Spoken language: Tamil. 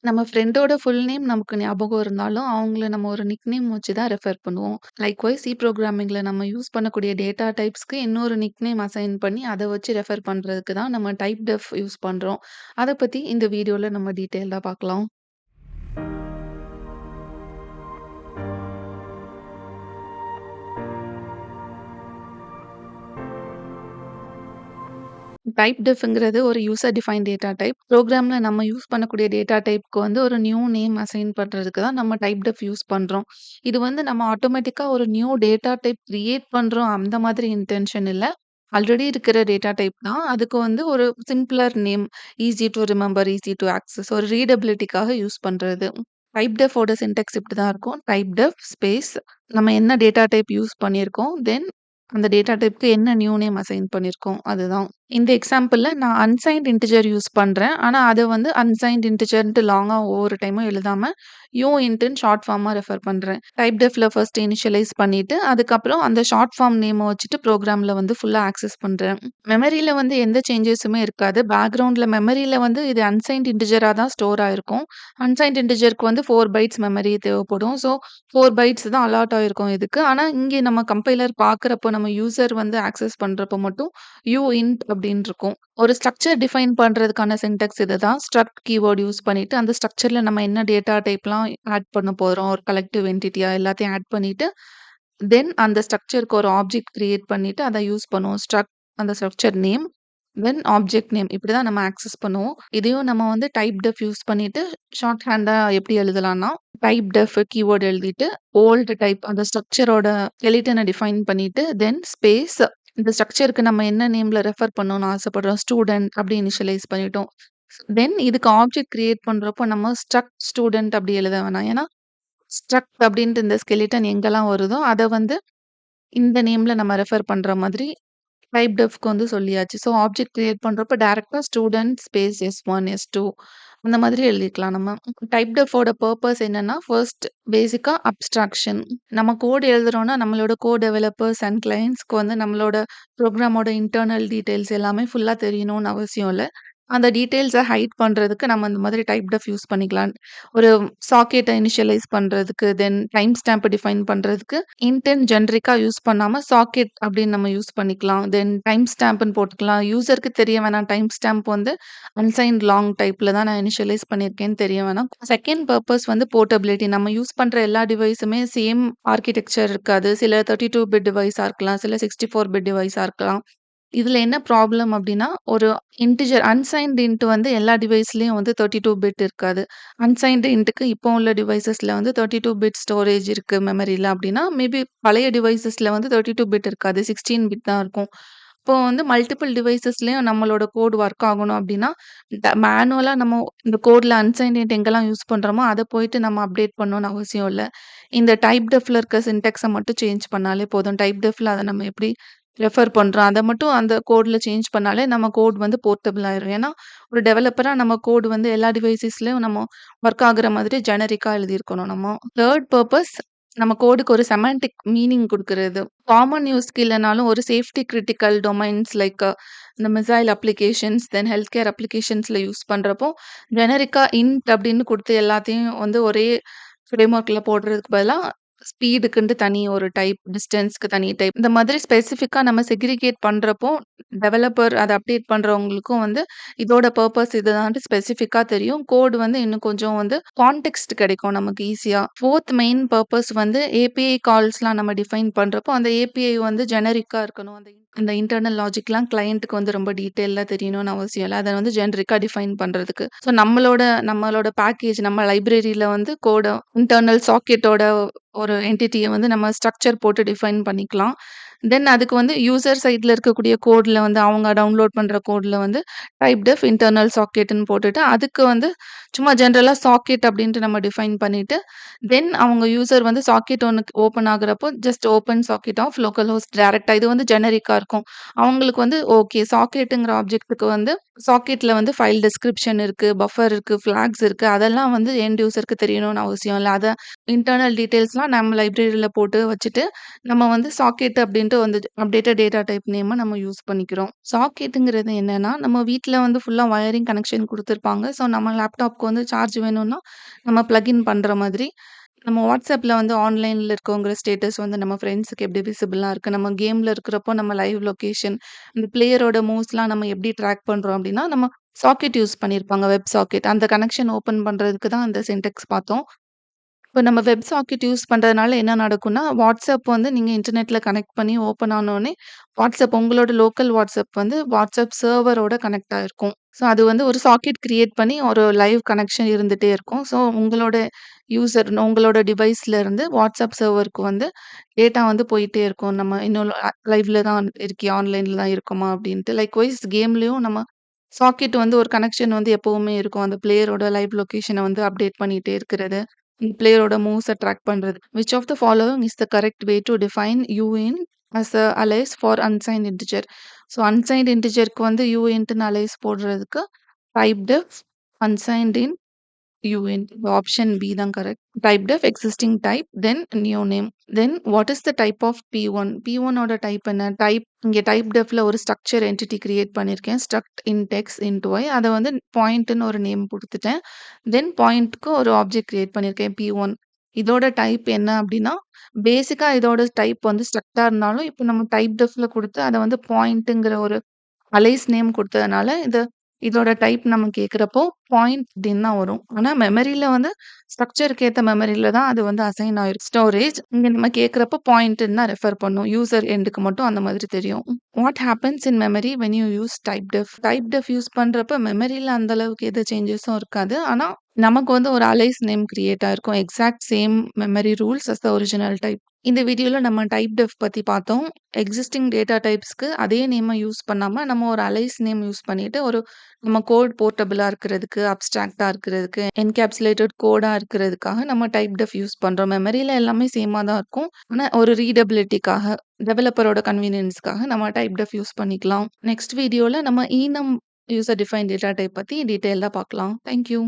நம்ம ஃப்ரெண்டோட ஃபுல் நேம் நமக்கு ஞாபகம் இருந்தாலும், அவங்கள நம்ம ஒரு நிக்நேம் வச்சு தான் ரெஃபர் பண்ணுவோம். லைக்வைஸ் சி புரோகிராமிங்ல நம்ம யூஸ் பண்ணக்கூடிய டேட்டா டைப்ஸ்க்கு இன்னொரு நிக்நேம் அசைன் பண்ணி, அத வச்சு ரெஃபர் பண்றதுக்கு தான் நம்ம டைப் டெஃப் யூஸ் பண்றோம். அத பத்தி இந்த வீடியோல நம்ம டீட்டெயில்டா பார்க்கலாம். டைப் டெஃப்ங்கிறது ஒரு யூசர் டிஃபைன்ட் டேட்டா டைப். ப்ரோகிராம்ல நம்ம யூஸ் பண்ணக்கூடிய டேட்டா டைப்க்கு வந்து ஒரு நியூ நேம் அசைன் பண்றதுக்கு தான் நம்ம டைப் டெஃப் யூஸ் பண்றோம். இது வந்து நம்ம ஆட்டோமேட்டிக்கா ஒரு நியூ டேட்டா டைப் கிரியேட் பண்றோம் அந்த மாதிரி இன்டென்ஷன் இல்ல. ஆல்ரெடி இருக்கிற டேட்டா டைப் தான். அதுக்கு வந்து ஒரு simpler name, easy to remember, easy to access ஒரு ரீடபிலிட்டிக்காக யூஸ் பண்றது. டைப் டெஃப்போட சின்டாக்ஸ் இப்படி தான் இருக்கும். டைப் டெஃப் ஸ்பேஸ் நம்ம என்ன டேட்டா டைப் யூஸ் பண்ணியிருக்கோம். தென் அந்த டேட்டா டைப்க்கு என்ன நியூ நேம் அசைன் பண்ணியிருக்கோம். அதுதான். இந்த எக்ஸாம்பிள்ல நான் அன்சைன்ட் இன்டிஜர் யூஸ் பண்றேன். ஆனா அத வந்து அன்சைன்ட் இன்டிஜர்ன்ட்டு லாங்கா ஒவ்வொரு டைமும் எழுதாம, யூஇன்ட்ன்னு ஷார்ட் ஃபார்மா ரெஃபர் பண்றேன். டைப் டெஃப்ல ஃபர்ஸ்ட் இனிஷியலைஸ் பண்ணிட்டு, அதுக்கப்புறம் அந்த ஷார்ட் ஃபார்ம் நேம வச்சுட்டு ப்ரோகிராம்ல வந்து ஃபுல்லா ஆக்சஸ் பண்றேன். மெமரியில வந்து எந்த சேஞ்சஸுமே இருக்காது. பேக்கிரவுண்ட்ல மெமரியில வந்து இது அன்சைன்ட் இன்டிஜரா தான் ஸ்டோர் ஆயிருக்கும். அன்சைன்ட் இன்டிஜருக்கு வந்து 4 பைட்ஸ் மெமரி தேவைப்படும். ஸோ 4 பைட்ஸ் தான் அலாட் ஆயிருக்கும் இதுக்கு. ஆனா இங்கே நம்ம கம்பைலர் பார்க்குறப்போ, நம்ம யூசர் வந்து ஆக்சஸ் பண்றப்போ மட்டும் யூஇன்ட் அப்படின்னு இருக்கும். ஒரு ஸ்ட்ரக்சர் டிஃபைன் பண்றதுக்கான சின்டாக்ஸ் இதுதான். ஸ்ட்ரக்ட் கீவேர்ட் யூஸ் பண்ணிட்டு, அந்த ஸ்ட்ரக்சர்ல நம்ம என்ன டேட்டா டைப்லாம் ஆட் பண்ண போறோம். ஒரு கலெக்டிவ் என்டிட்டியா எல்லாத்தையும் ஆட் பண்ணிட்டு, தென் அந்த ஸ்ட்ரக்சருக்கு ஒரு ஆப்ஜெக்ட் கிரியேட் பண்ணிட்டு, அத யூஸ் பண்ணுவோம். அந்த ஸ்ட்ரக்சர் நேம், தென் ஆப்ஜெக்ட் நேம் இப்படிதான் நம்ம ஆக்சஸ் பண்ணுவோம். இதையும் நம்ம வந்து டைப் டெஃப் யூஸ் பண்ணிட்டு, ஷார்ட் ஹேண்டா எப்படி எழுதலாம்னா, டைப் டெஃப் கீவேர்ட் எழுதிட்டு, ஓல்ட் டைப் அந்த ஸ்ட்ரக்சரோட ஸ்கெலிட்டன டிஃபைன் பண்ணிட்டு, தென் ஸ்பேஸ் இந்த ஸ்ட்ரக்சருக்கு நம்ம என்ன நேம்ல ரெஃபர் பண்ணணும்னு ஆசைப்படுறோம். ஸ்டூடண்ட் அப்படி இனிஷியலைஸ் பண்ணிட்டோம். தென் இதுக்கு ஆப்ஜெக்ட் கிரியேட் பண்றப்போ நம்ம ஸ்ட்ரக்ட் ஸ்டூடண்ட் அப்படி எழுத வேணாம். ஏன்னா, ஸ்ட்ரக்ட் அப்படின்ட்டு இந்த ஸ்கெலிட்டன் எங்கெல்லாம் வருதோ, அத வந்து இந்த நேம்ல நம்ம ரெஃபர் பண்ற மாதிரி டைப் டெஃப்க்கு வந்து சொல்லியாச்சு. ஸோ ஆப்ஜெக்ட் கிரியேட் பண்றப்ப டைரக்ட்டா ஸ்டூடண்ட் ஸ்பேஸ் S1, S2 அந்த மாதிரி எழுதிக்கலாம் நம்ம. டைப் டெஃப்போட பர்ப்பஸ் என்னன்னா, ஃபர்ஸ்ட் பேசிக்கா அப்ஸ்ட்ராக்ஷன். நம்ம கோட் எழுதுறோம்னா, நம்மளோட டெவலப்பர்ஸ் அண்ட் கிளையண்ட்ஸ்க்கு வந்து நம்மளோட ப்ரோகிராமோட இன்டர்னல் டீட்டெயில்ஸ் எல்லாமே ஃபுல்லா தெரியணும்னு அவசியம் இல்ல. அந்த டீட்டெயில்ஸ ஹைட் பண்றதுக்கு நம்ம இந்த மாதிரி டைப் டெஃப் யூஸ் பண்ணிக்கலாம். ஒரு சாக்கெட்ட இனிஷியலைஸ் பண்றதுக்கு, தென் டைம் ஸ்டாம்ப் டிஃபைன் பண்றதுக்கு, இன்டென்ட் ஜெனரிக்கா யூஸ் பண்ணாம சாக்கெட் அப்படின்னு நம்ம யூஸ் பண்ணிக்கலாம். தென் டைம் ஸ்டாம்ப்ன்னு போட்டுக்கலாம். யூசருக்கு தெரிய வேணாம் டைம் ஸ்டாம்ப் வந்து அன்சைன்ட் லாங் டைப்ல தான் நான் இனிஷியலைஸ் பண்ணியிருக்கேன்னு தெரிய வேணாம். செகண்ட் பர்ப்பஸ் வந்து போர்ட்டபிலிட்டி. நம்ம யூஸ் பண்ற எல்லா டிவைஸுமே சேம் ஆர்க்கிடெக்சர் இருக்காது. சில 32 பிட் டிவைஸா இருக்கலாம். சில 64 பிட் டிவைஸா இருக்கலாம். இதுல என்ன ப்ராப்ளம் அப்டின்னா, ஒரு இன்டிஜர் அன்சைன்ட் இன்ட் வந்து எல்லா டிவைஸ்லயும் வந்து 32 பிட் இருக்காது. அன்சைன்ட் இன்ட்க்கு இப்போ உள்ள டிவைஸஸ்ல வந்து 32 பிட் ஸ்டோரேஜ் இருக்கு மெமரில அப்டின்னா, மேபி பழைய டிவைஸஸ்ல வந்து 32 பிட் இருக்காது. 16 பிட் தான் இருக்கும். இப்போ வந்து மல்டிபிள் டிவைஸஸ்லயும் நம்மளோட கோட் ஒர்க் ஆகணும் அப்டின்னா, மேனுவலா நம்ம இந்த கோட்ல அன்சைன்ட் இன்ட் எங்கெல்லாம் யூஸ் பண்றோமோ, அத போயிட்டு நம்ம அப்டேட் பண்ணணும்னு அவசியம் இல்ல. இந்த டைப் டெஃப்ல இருக்க சின்டாக்ஸ மட்டும் சேஞ்ச் பண்ணாலே போதும். டைப் டெஃப்ல அத நம்ம எப்படி ரெஃபர் பண்றோம். அத மட்டும் அந்த கோட்ல சேஞ்ச் பண்ணாலே நம்ம கோட் வந்து போர்ட்டபிள் ஆயிரும். ஏன்னா, ஒரு டெவலப்பரா நம்ம கோட் வந்து எல்லா டிவைஸஸ்லயும் நம்ம ஒர்க் ஆகுற மாதிரி ஜெனரிக்கா எழுதியிருக்கணும் நம்ம. 3 பர்ப்பஸ் நம்ம கோடுக்கு ஒரு செமான்டிக் மீனிங் குடுக்குறது. காமன் யூஸ்க்கு இல்லனாலும் ஒரு சேஃப்டி கிரிட்டிக்கல் டொமைன்ஸ் லைக் இந்த missile applications, then health care அப்ளிகேஷன்ஸ்ல யூஸ் பண்றப்போ, ஜெனரிக்கா இன்ட் அப்படின்னு குடுத்து எல்லாத்தையும் வந்து ஒரே ஃப்ரேம்வொர்க்ல போடுறதுக்கு பதிலா, ஸ்பீடுக்குன்ட்டு தனி ஒரு டைப், டிஸ்டன்ஸ்க்கு தனி டைப். இந்த மாதிரி ஸ்பெசிஃபிக்கா நம்ம செக்ரிகேட் பண்றப்போ, டெவலப்பர் அத அப்டேட் பண்றவங்களுக்கும் வந்து இதோட பர்ப்பஸ் இதுதான்ட்டு ஸ்பெசிஃபிக்கா தெரியும். கோட் வந்து இன்னும் கொஞ்சம் வந்து கான்டெக்ஸ்ட் கிடைக்கும் நமக்கு ஈஸியா. 4த் மெயின் பர்ப்பஸ் வந்து ஏபிஐ கால்ஸ்லாம் நம்ம டிஃபைன் பண்றப்போ, அந்த ஏபிஐ வந்து ஜெனரிக்கா இருக்கணும். அந்த இன்டர்னல் லாஜிக்லாம் கிளையன்ட்க்கு வந்து ரொம்ப டீட்டெயிலா தெரியணும்னு அவசியம் இல்ல. அத வந்து ஜெனரிக்கா டிஃபைன் பண்றதுக்கு. ஸோ நம்மளோட பேக்கேஜ் நம்ம லைப்ரரியில வந்து கோட இன்டர்னல் சாக்கெட்டோட ஒரு என்டிட்டிய வந்து நம்ம ஸ்ட்ரக்சர் போட்டு டிஃபைன் பண்ணிக்கலாம். தென் அதுக்கு வந்து யூசர் சைட்ல இருக்கக்கூடிய கோட்ல வந்து அவங்க டவுன்லோட் பண்ற கோட்ல வந்து டைப் டெஃப் இன்டர்னல் சாக்கெட்ன்னு போட்டுட்டு, அதுக்கு வந்து சும்மா ஜெனரலா சாக்கெட் அப்படின்ட்டு நம்ம டிஃபைன் பண்ணிட்டு, தென் அவங்க யூசர் வந்து சாக்கெட் ஒண்ணுக்கு ஓப்பன் ஆகுறப்போ, just open socket of local host டைரக்ட்டா இது வந்து ஜெனரிக்கா இருக்கும். அவங்களுக்கு வந்து ஓகே சாக்கெட்டுங்கிற ஆப்ஜெக்ட்க்கு வந்து சாக்கெட்ல வந்து ஃபைல் டிஸ்கிரிப்ஷன் இருக்கு, பஃபர் இருக்கு, ஃபிளாக்ஸ் இருக்கு. அதெல்லாம் வந்து எண்ட் யூசருக்கு தெரியணும்னு அவசியம் இல்ல. அத இன்டர்னல் டீட்டெயில்ஸ்லாம் நம்ம லைப்ரரியில போட்டு வச்சுட்டு, நம்ம வந்து சாக்கெட் அப்டின்ட்டு வந்து அப்டேட்டட் டேட்டா டைப் நேம நம்ம யூஸ் பண்ணிக்கிறோம். சாக்கெட்டுங்கிறது என்னன்னா, நம்ம வீட்ல வந்து ஃபுல்லா வயரிங் கனெக்ஷன் குடுத்துருப்பாங்க. ஸோ நம்ம லேப்டாப் லேப்டாப்க்கு வந்து சார்ஜ் வேணும்னா, நம்ம பிளக் இன் பண்ற மாதிரி. நம்ம WhatsAppல வந்து ஆன்லைன்ல இருக்கோங்கிற ஸ்டேட்டஸ் வந்து நம்ம ஃப்ரெண்ட்ஸுக்கு எப்படி விசிபிளா இருக்கு. நம்ம கேம்ல இருக்கிறப்போ நம்ம லைவ் லொகேஷன், இந்த பிளேயரோட மூவ்ஸ்லாம் நம்ம எப்படி ட்ராக் பண்றோம் அப்படின்னா, நம்ம சாக்கெட் யூஸ் பண்ணியிருப்பாங்க. Web socket. அந்த கனெக்ஷன் ஓப்பன் பண்றதுக்கு தான் அந்த சின்டெக்ஸ் பார்த்தோம். இப்ப நம்ம வெப் சாக்கெட் யூஸ் பண்றதுனால என்ன நடக்கும்னா, WhatsApp வந்து நீங்க இன்டர்நெட்ல கனெக்ட் பண்ணி ஓப்பன் ஆனோனே, WhatsApp உங்களோட லோக்கல் WhatsApp வந்து WhatsApp சர்வரோட கனெக்ட் ஆயிருக்கும். ஸோ அது வந்து ஒரு சாக்கெட் கிரியேட் பண்ணி ஒரு லைவ் கனெக்ஷன் இருந்துட்டே இருக்கும். ஸோ உங்களோட உங்களோட டிவைஸ்ல இருந்து WhatsApp சர்வருக்கு வந்து டேட்டா வந்து போயிட்டே இருக்கும். நம்ம இன்னும் லைவ்ல தான் இருக்கியா? ஆன்லைன்ல தான் இருக்கோமா? அப்படின்ட்டு. லைக்வைஸ் கேம்லயும் நம்ம சாக்கெட் வந்து ஒரு கனெக்ஷன் வந்து எப்பவுமே இருக்கும். அந்த பிளேயரோட லைவ் லொகேஷன வந்து அப்டேட் பண்ணிட்டே இருக்கிறது. பிளேயரோட மூவ்ஸ ட்ராக் பண்றது. Which of the following is the correct way to define uint as a alias for unsigned integer. So unsigned இன்டிஜருக்கு வந்து யூஇன்ட்ன்னு அலைஸ் போடுறதுக்கு typedef unsigned int uint. Option B தான் கரெக்ட். Typedef existing type, then new name. Then what is the type of P1? P1 ஓட டைப் என்ன? இங்க டைப்டெஃப்ல ஒரு ஸ்ட்ரக்சர் என்டிட்டி கிரியேட் பண்ணியிருக்கேன். Struct int x int y. அத வந்து பாயிண்ட்ன்னு ஒரு நேம் குடுத்துட்டேன். தென் பாயிண்ட்க்கு ஒரு ஆப்ஜெக்ட் கிரியேட் பண்ணியிருக்கேன் P1. இதோட டைப் என்ன அப்டின்னா, பேசிக்கா இதோட டைப் வந்து ஸ்ட்ரக்ட்டா இருந்தாலும், இப்ப நம்ம டைப்டெஃப்ல குடுத்து அத வந்து பாயிண்ட்ங்கிற ஒரு அலைஸ் நேம் குடுத்ததுனால, இதோட டைப் நம்ம கேட்கிறப்போ, பாயிண்ட் அப்படின்னு தான் வரும். ஆனா மெமரில வந்து ஸ்ட்ரக்சருக்கு ஏத்த மெமரில தான் அது வந்து அசைன் ஆயிரும். ஸ்டோரேஜ் இங்க நம்ம கேட்கிறப்போ பாயிண்ட்ன்னு தான் ரெஃபர் பண்ணும். யூசர் எண்டுக்கு மட்டும் அந்த மாதிரி தெரியும். What happens in memory when you use typedef? Typedef use பண்றப்ப மெமரில அந்த அளவுக்கு எந்த சேஞ்சஸும் இருக்காது. ஆனா நமக்கு வந்து ஒரு அலைஸ் நேம் கிரியேட் ஆயிருக்கும். Exact same memory rules as the original type. இந்த வீடியோல நம்ம டைப்டெஃப் பத்தி பார்த்தோம். எக்ஸிஸ்டிங் டேட்டா டைப்ஸ்க்கு அதே நேம யூஸ் பண்ணாம, நம்ம ஒரு அலைஸ் நேம் யூஸ் பண்ணிட்டு, நம்ம கோட் போர்ட்டபிளா இருக்கிறதுக்கு, அப்ஸ்ட்ராக்ட்டா இருக்கிறதுக்கு, என்கேப்சுலேட்டட் கோடா இருக்கிறதுக்காக நம்ம டைப்டெஃப் யூஸ் பண்றோம். மெமரில எல்லாமே சேமா தான் இருக்கும். ஆனா ஒரு ரீடபிலிட்டிக்காக, டெவலப்பரோட கன்வீனியன்ஸ்க்காக நம்ம டைப்டெஃப் யூஸ் பண்ணிக்கலாம். நெக்ஸ்ட் வீடியோல நம்ம ஈனம் யூசர் டிஃபைன்ட் டேட்டா டைப் பத்தி டீட்டெயில்டா பார்க்கலாம். Thank you.